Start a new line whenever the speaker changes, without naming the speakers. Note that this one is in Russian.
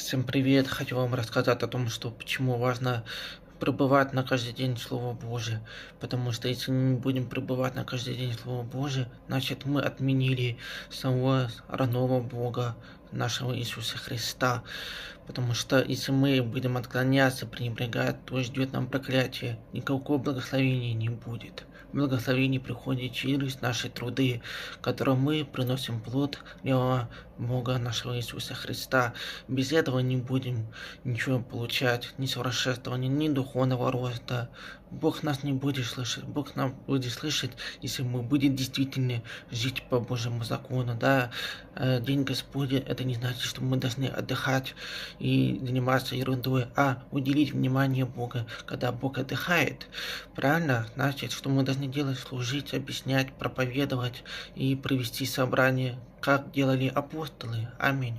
Всем привет! Хочу вам рассказать о том, что почему важно пребывать на каждый день Слово Божие. Потому что если мы не будем пребывать на каждый день Слово Божие, значит мы отменили самого родного Бога, нашего Иисуса Христа. Потому что если мы будем отклоняться, пренебрегать, то ждет нам проклятие. Никакого благословения не будет. Благословение приходит через наши труды, которым мы приносим плод для Бога нашего Иисуса Христа. Без этого не будем ничего получать, ни совершенствования, ни духовного роста. Бог нас не будет слышать. Бог нас будет слышать, если мы будем действительно жить по Божьему закону. Да, День Господень это не значит, что мы должны отдыхать и заниматься ерундой, а уделить внимание Богу, когда Бог отдыхает. Правильно? Значит, что мы должны делать, служить, объяснять, проповедовать и провести собрание, как делали апостолы. Аминь.